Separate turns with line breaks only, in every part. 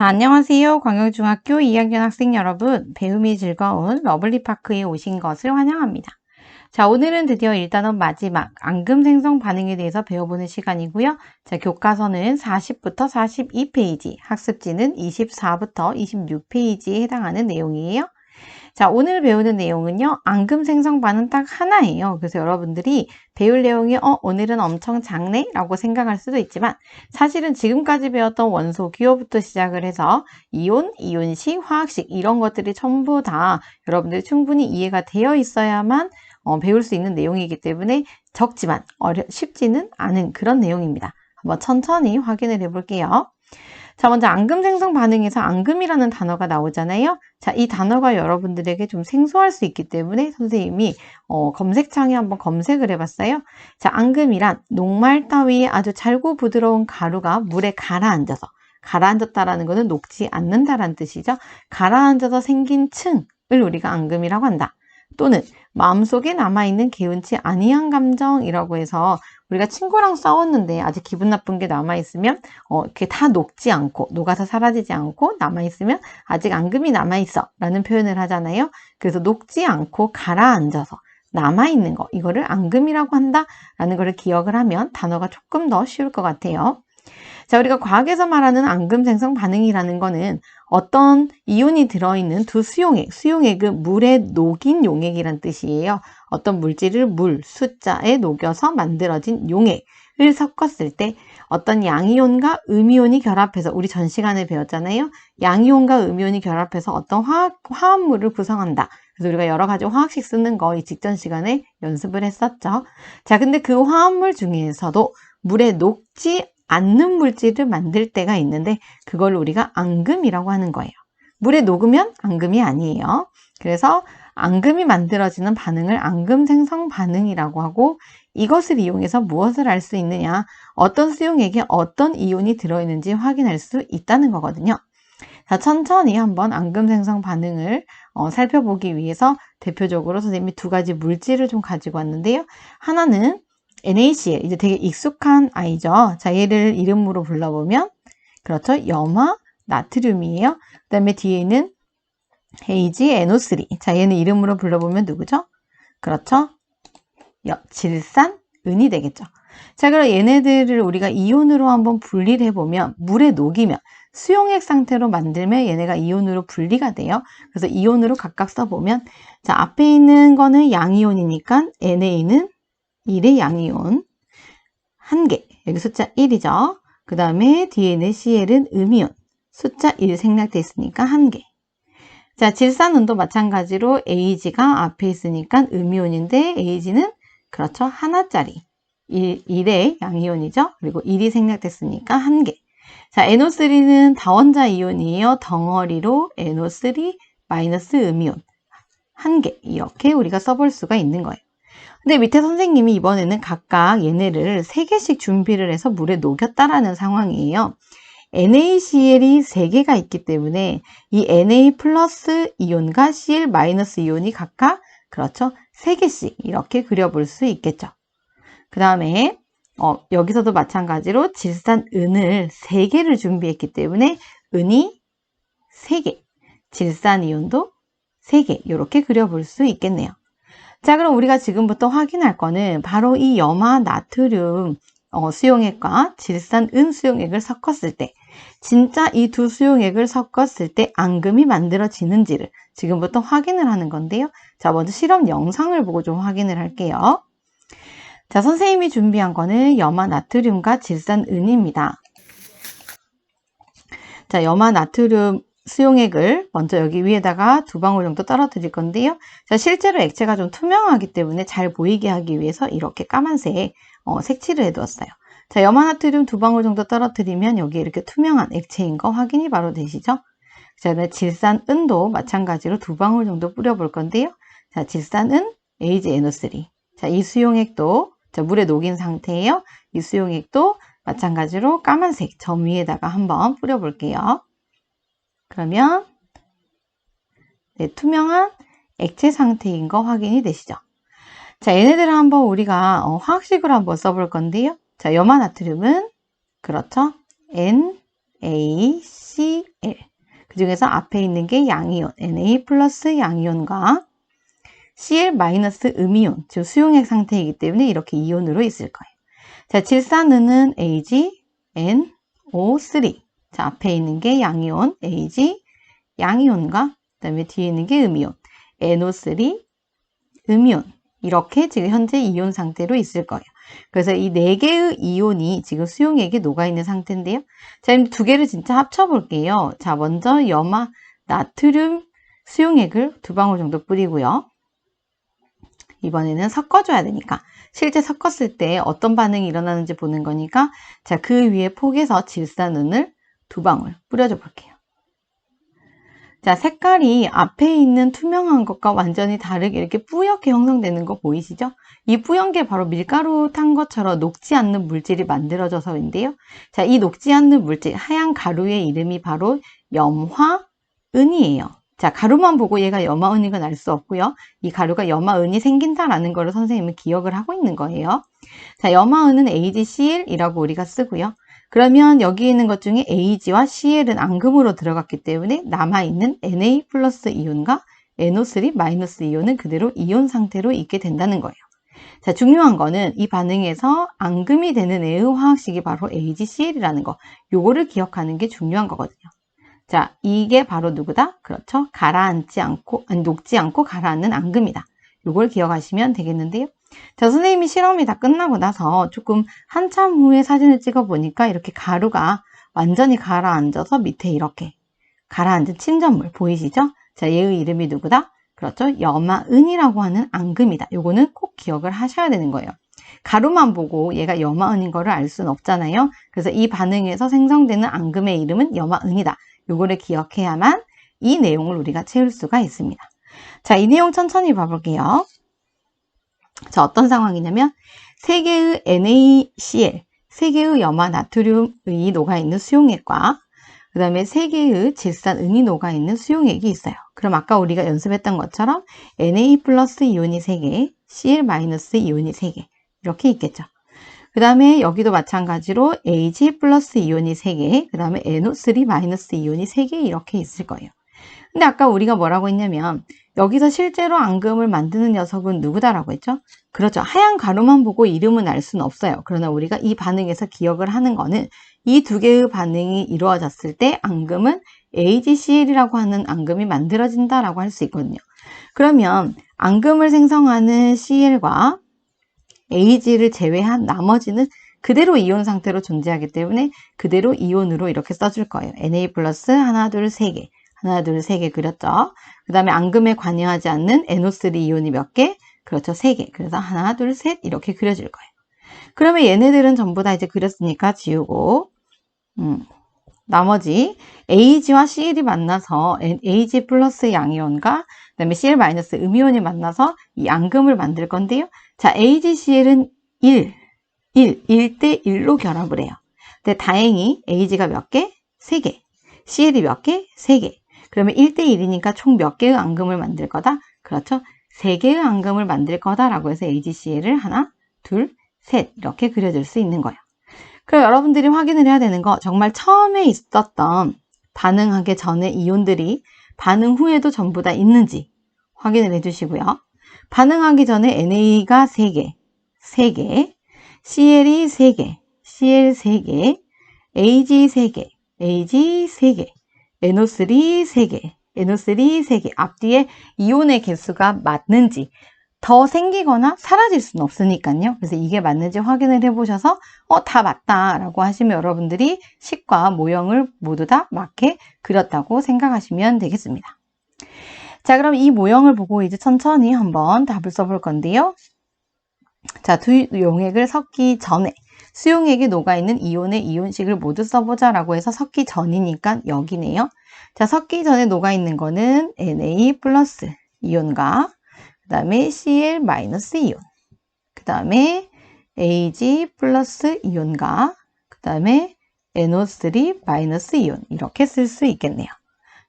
안녕하세요. 광역중학교 2학년 학생 여러분, 배움이 즐거운 러블리파크에 오신 것을 환영합니다. 자, 오늘은 드디어 1단원 마지막 앙금생성 반응에 대해서 배워보는 시간이고요. 자, 교과서는 40부터 42페이지, 학습지는 24부터 26페이지에 해당하는 내용이에요. 자, 오늘 배우는 내용은요, 앙금 생성반은 딱 하나예요. 그래서 여러분들이 배울 내용이 오늘은 엄청 작네? 라고 생각할 수도 있지만 사실은 지금까지 배웠던 원소, 기호부터 시작을 해서 이온, 이온식, 화학식 이런 것들이 전부 다 여러분들이 충분히 이해가 되어 있어야만 배울 수 있는 내용이기 때문에 적지만 쉽지는 않은 그런 내용입니다. 한번 천천히 확인을 해볼게요. 자, 먼저 앙금 생성 반응에서 앙금이라는 단어가 나오잖아요. 자, 이 단어가 여러분들에게 좀 생소할 수 있기 때문에 선생님이 검색창에 한번 검색을 해봤어요. 자, 앙금이란 녹말 따위의 아주 잘고 부드러운 가루가 물에 가라앉아서, 가라앉았다라는 것은 녹지 않는다라는 뜻이죠. 가라앉아서 생긴 층을 우리가 앙금이라고 한다. 또는 마음속에 남아있는 개운치 아니한 감정이라고 해서 우리가 친구랑 싸웠는데 아직 기분 나쁜 게 남아있으면 이렇게 다 녹지 않고 녹아서 사라지지 않고 남아있으면 아직 앙금이 남아있어 라는 표현을 하잖아요. 그래서 녹지 않고 가라앉아서 남아있는 거 이거를 앙금이라고 한다 라는 거를 기억을 하면 단어가 조금 더 쉬울 것 같아요. 자, 우리가 과학에서 말하는 앙금 생성 반응이라는 거는 어떤 이온이 들어있는 두 수용액은 물에 녹인 용액이란 뜻이에요. 어떤 물질을 물, 숫자에 녹여서 만들어진 용액을 섞었을 때 어떤 양이온과 음이온이 결합해서 우리 전 시간에 배웠잖아요. 양이온과 음이온이 결합해서 어떤 화합물을 구성한다. 그래서 우리가 여러 가지 화학식 쓰는 거 이 직전 시간에 연습을 했었죠. 자, 근데 그 화합물 중에서도 물에 녹지 않는 물질을 만들 때가 있는데 그걸 우리가 앙금이라고 하는 거예요. 물에 녹으면 앙금이 아니에요. 그래서 앙금이 만들어지는 반응을 앙금 생성 반응이라고 하고 이것을 이용해서 무엇을 알 수 있느냐? 어떤 수용액에 어떤 이온이 들어있는지 확인할 수 있다는 거거든요. 자, 천천히 한번 앙금 생성 반응을 살펴보기 위해서 대표적으로 선생님이 두 가지 물질을 좀 가지고 왔는데요. 하나는 NaCl, 이제 되게 익숙한 아이죠. 자, 얘를 이름으로 불러보면, 그렇죠. 염화 나트륨이에요. 그 다음에 뒤에는 HNO3. 자, 얘는 이름으로 불러보면 누구죠? 그렇죠. 질산은이 되겠죠. 자, 그럼 얘네들을 우리가 이온으로 한번 분리를 해보면, 물에 녹이면, 수용액 상태로 만들면 얘네가 이온으로 분리가 돼요. 그래서 이온으로 각각 써보면, 자, 앞에 있는 거는 양이온이니까 NA는 1의 양이온 1개, 여기 숫자 1이죠. 그 다음에 뒤에 있는 CL은 음이온 숫자 1 생략되어 있으니까 1개. 자, 질산은도 마찬가지로 AG가 앞에 있으니까 음이온인데 AG는 그렇죠, 하나짜리 1의 양이온이죠. 그리고 1이 생략됐으니까 1개. 자, NO3는 다원자 이온이에요. 덩어리로 NO3 마이너스 음이온 1개, 이렇게 우리가 써볼 수가 있는 거예요. 근데 밑에 선생님이 이번에는 각각 얘네를 3개씩 준비를 해서 물에 녹였다라는 상황이에요. NaCl이 3개가 있기 때문에 이 Na 플러스 이온과 Cl 마이너스 이온이 각각 그렇죠, 3개씩 이렇게 그려볼 수 있겠죠. 그 다음에 여기서도 마찬가지로 질산은을 3개를 준비했기 때문에 은이 3개, 질산이온도 3개 이렇게 그려볼 수 있겠네요. 자, 그럼 우리가 지금부터 확인할 거는 바로 이 염화 나트륨 수용액과 질산은 수용액을 섞었을 때 진짜 이 두 수용액을 섞었을 때 앙금이 만들어지는지를 지금부터 확인을 하는 건데요. 자, 먼저 실험 영상을 보고 좀 확인을 할게요. 자, 선생님이 준비한 거는 염화 나트륨과 질산은입니다. 자, 염화 나트륨 수용액을 먼저 여기 위에다가 2방울 정도 떨어뜨릴 건데요. 자, 실제로 액체가 좀 투명하기 때문에 잘 보이게 하기 위해서 이렇게 까만색 색칠을 해두었어요. 자, 염화나트륨 2방울 정도 떨어뜨리면 여기 이렇게 투명한 액체인 거 확인이 바로 되시죠? 자, 질산은도 마찬가지로 2방울 정도 뿌려볼 건데요. 자, 질산은 HNO3. 자, 이 수용액도 자, 물에 녹인 상태예요. 이 수용액도 마찬가지로 까만색 점 위에다가 한번 뿌려볼게요. 그러면 네, 투명한 액체 상태인 거 확인이 되시죠? 자, 얘네들을 한번 우리가 화학식으로 한번 써볼 건데요. 자, 염화나트륨은 그렇죠, NaCl. 그 중에서 앞에 있는 게 양이온, Na 플러스 양이온과 Cl 마이너스 음이온, 즉 수용액 상태이기 때문에 이렇게 이온으로 있을 거예요. 자, 질산은은 AgNO3. 자, 앞에 있는 게 양이온, Ag, 양이온과 그 다음에 뒤에 있는 게 음이온, NO3, 음이온. 이렇게 지금 현재 이온 상태로 있을 거예요. 그래서 이 4개의 이온이 지금 수용액에 녹아있는 상태인데요. 자, 그럼 두 개를 진짜 합쳐볼게요. 자, 먼저 염화 나트륨 수용액을 2방울 정도 뿌리고요. 이번에는 섞어줘야 되니까 실제 섞었을 때 어떤 반응이 일어나는지 보는 거니까 자, 그 위에 폭에서 질산은을 2방울 뿌려줘 볼게요. 자, 색깔이 앞에 있는 투명한 것과 완전히 다르게 이렇게 뿌옇게 형성되는 거 보이시죠? 이 뿌연 게 바로 밀가루 탄 것처럼 녹지 않는 물질이 만들어져서인데요. 자, 이 녹지 않는 물질, 하얀 가루의 이름이 바로 염화은이에요. 자, 가루만 보고 얘가 염화은인 건 알 수 없고요. 이 가루가 염화은이 생긴다라는 거를 선생님은 기억을 하고 있는 거예요. 자, 염화은은 AgCl이라고 우리가 쓰고요. 그러면 여기 있는 것 중에 Ag와 Cl은 앙금으로 들어갔기 때문에 남아있는 Na 플러스 이온과 NO3 마이너스 이온은 그대로 이온 상태로 있게 된다는 거예요. 자, 중요한 거는 이 반응에서 앙금이 되는 애의 화학식이 바로 AgCl이라는 거. 요거를 기억하는 게 중요한 거거든요. 자, 이게 바로 누구다? 그렇죠. 녹지 않고 가라앉는 앙금이다. 요걸 기억하시면 되겠는데요. 자, 선생님이 실험이 다 끝나고 나서 조금 한참 후에 사진을 찍어 보니까 이렇게 가루가 완전히 가라앉아서 밑에 이렇게 가라앉은 침전물 보이시죠? 자, 얘의 이름이 누구다? 그렇죠. 염화은이라고 하는 앙금이다. 요거는 꼭 기억을 하셔야 되는 거예요. 가루만 보고 얘가 염화은인 거를 알 수는 없잖아요. 그래서 이 반응에서 생성되는 앙금의 이름은 염화은이다. 요거를 기억해야만 이 내용을 우리가 채울 수가 있습니다. 자, 이 내용 천천히 봐볼게요. 자, 어떤 상황이냐면 3개의 NaCl, 3개의 염화 나트륨이 녹아있는 수용액과 그 다음에 3개의 질산은이 녹아있는 수용액이 있어요. 그럼 아까 우리가 연습했던 것처럼 Na 플러스 이온이 3개, Cl 마이너스 이온이 3개 이렇게 있겠죠. 그 다음에 여기도 마찬가지로 Ag 플러스 이온이 3개, 그 다음에 NO3 마이너스 이온이 3개 이렇게 있을 거예요. 근데 아까 우리가 뭐라고 했냐면 여기서 실제로 앙금을 만드는 녀석은 누구다라고 했죠? 그렇죠. 하얀 가루만 보고 이름은 알 수는 없어요. 그러나 우리가 이 반응에서 기억을 하는 거는 이 두 개의 반응이 이루어졌을 때 앙금은 AgCl이라고 하는 앙금이 만들어진다라고 할 수 있거든요. 그러면 앙금을 생성하는 Cl과 Ag를 제외한 나머지는 그대로 이온 상태로 존재하기 때문에 그대로 이온으로 이렇게 써줄 거예요. Na 플러스 하나, 둘, 세 개. 하나, 둘, 세 개 그렸죠. 그 다음에 앙금에 관여하지 않는 NO3 이온이 몇 개? 그렇죠. 3개. 그래서 하나, 둘, 셋 이렇게 그려줄 거예요. 그러면 얘네들은 전부 다 이제 그렸으니까 지우고 나머지 Ag와 Cl이 만나서 Ag 플러스 양이온과 그 다음에 Cl 마이너스 음이온이 만나서 이 앙금을 만들 건데요. 자, AgCl은 1대 1로 결합을 해요. 근데 다행히 Ag가 몇 개? 3개. Cl이 몇 개? 3개. 그러면 1대 1이니까 총 몇 개의 앙금을 만들 거다? 그렇죠. 3개의 앙금을 만들 거다라고 해서 AgCl을 하나, 둘, 셋 이렇게 그려줄 수 있는 거예요. 그럼 여러분들이 확인을 해야 되는 거 정말 처음에 있었던 반응하기 전에 이온들이 반응 후에도 전부 다 있는지 확인을 해주시고요. 반응하기 전에 NA가 3개, CL이 3개, CL 3개, AG 3개, AG 3개, NO3 3개, NO3 3개 앞뒤에 이온의 개수가 맞는지 더 생기거나 사라질 수는 없으니까요. 그래서 이게 맞는지 확인을 해보셔서 다 맞다라고 하시면 여러분들이 식과 모형을 모두 다 맞게 그렸다고 생각하시면 되겠습니다. 자, 그럼 이 모형을 보고 이제 천천히 한번 답을 써볼 건데요. 자, 두 용액을 섞기 전에 수용액에 녹아있는 이온의 이온식을 모두 써보자라고 해서 섞기 전이니까 여기네요. 자, 섞기 전에 녹아있는 거는 Na 플러스 이온과 그 다음에 Cl 마이너스 이온, 그 다음에 Ag 플러스 이온과 그 다음에 NO3 마이너스 이온 이렇게 쓸 수 있겠네요.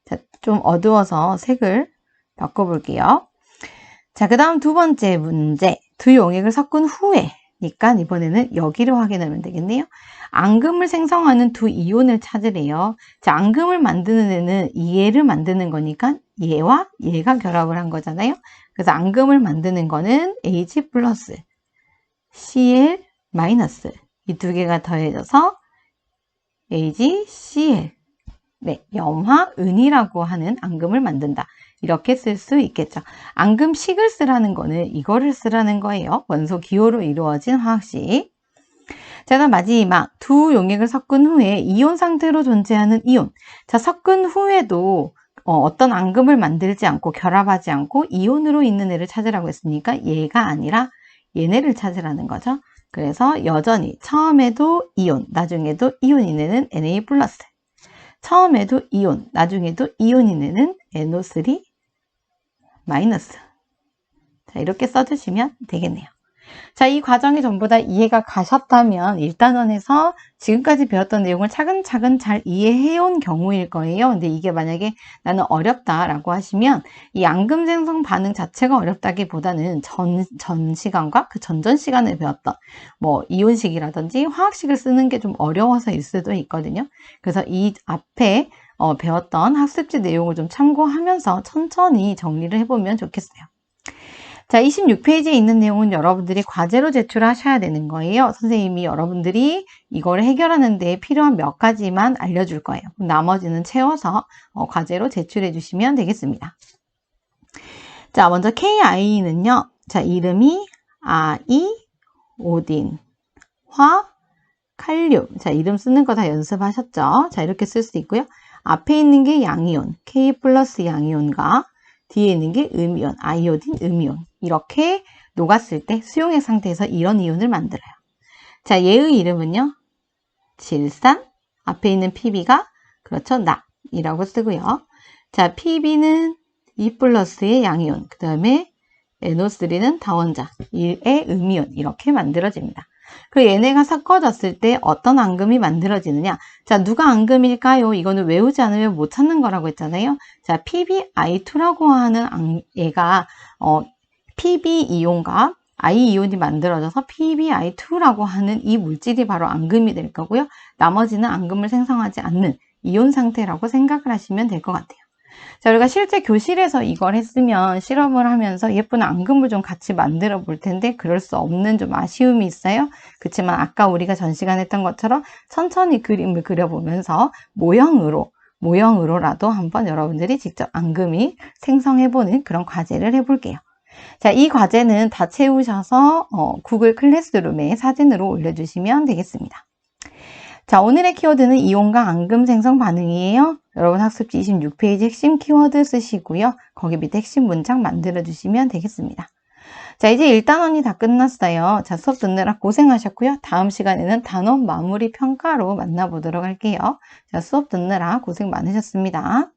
자, 좀 어두워서 색을 바꿔볼게요. 자, 그 다음 두 번째 문제. 두 용액을 섞은 후에 니까 이번에는 여기를 확인하면 되겠네요. 앙금을 생성하는 두 이온을 찾으래요. 자, 앙금을 만드는 애는 얘를 만드는 거니까 얘와 얘가 결합을 한 거잖아요. 그래서 앙금을 만드는 거는 H 플러스 Cl 마이너스 이 두 개가 더해져서 AgCl 네, 염화은이라고 하는 앙금을 만든다. 이렇게 쓸 수 있겠죠. 앙금식을 쓰라는 거는 이거를 쓰라는 거예요. 원소 기호로 이루어진 화학식. 자, 다음 마지막 두 용액을 섞은 후에 이온 상태로 존재하는 이온. 자, 섞은 후에도 어떤 앙금을 만들지 않고 결합하지 않고 이온으로 있는 애를 찾으라고 했으니까 얘가 아니라 얘네를 찾으라는 거죠. 그래서 여전히 처음에도 이온, 나중에도 이온인 애는 Na+, 처음에도 이온, 나중에도 이온인 애는 NO3-. 자, 이렇게 써주시면 되겠네요. 자, 이 과정이 전부 다 이해가 가셨다면 1단원에서 지금까지 배웠던 내용을 차근차근 잘 이해해 온 경우일 거예요. 근데 이게 만약에 나는 어렵다라고 하시면 이 앙금 생성 반응 자체가 어렵다기보다는 전 시간과 그 전전 시간에 배웠던 뭐 이온식이라든지 화학식을 쓰는 게 좀 어려워서일 수도 있거든요. 그래서 이 앞에 배웠던 학습지 내용을 좀 참고하면서 천천히 정리를 해보면 좋겠어요. 자, 26페이지에 있는 내용은 여러분들이 과제로 제출하셔야 되는 거예요. 선생님이 여러분들이 이걸 해결하는 데 필요한 몇 가지만 알려줄 거예요. 나머지는 채워서 과제로 제출해 주시면 되겠습니다. 자, 먼저 KI는요. 자, 이름이 아이오딘, 화, 칼륨. 자, 이름 쓰는 거 다 연습하셨죠? 자, 이렇게 쓸 수 있고요. 앞에 있는 게 양이온, K 플러스 양이온과 뒤에 있는 게 음이온, 아이오딘 음이온. 이렇게 녹았을 때 수용액 상태에서 이런 이온을 만들어요. 자, 얘의 이름은요. 질산, 앞에 있는 PB가 그렇죠. 납이라고 쓰고요. 자, PB는 2 플러스의 양이온, 그 다음에 NO3는 다원자, 1의 음이온 이렇게 만들어집니다. 그리고 얘네가 섞어졌을 때 어떤 앙금이 만들어지느냐. 자, 누가 앙금일까요? 이거는 외우지 않으면 못 찾는 거라고 했잖아요. 자, PbI2라고 하는 얘가 Pb이온과 I이온이 만들어져서 PbI2라고 하는 이 물질이 바로 앙금이 될 거고요. 나머지는 앙금을 생성하지 않는 이온 상태라고 생각을 하시면 될 것 같아요. 자, 우리가 실제 교실에서 이걸 했으면 실험을 하면서 예쁜 앙금을 좀 같이 만들어 볼 텐데 그럴 수 없는 좀 아쉬움이 있어요. 그렇지만 아까 우리가 전 시간에 했던 것처럼 천천히 그림을 그려보면서 모형으로라도 한번 여러분들이 직접 앙금이 생성해보는 그런 과제를 해볼게요. 자, 이 과제는 다 채우셔서 구글 클래스룸에 사진으로 올려주시면 되겠습니다. 자, 오늘의 키워드는 이온과 앙금 생성 반응이에요. 여러분 학습지 26페이지 핵심 키워드 쓰시고요. 거기 밑에 핵심 문장 만들어 주시면 되겠습니다. 자, 이제 1단원이 다 끝났어요. 자, 수업 듣느라 고생하셨고요. 다음 시간에는 단원 마무리 평가로 만나보도록 할게요. 자, 수업 듣느라 고생 많으셨습니다.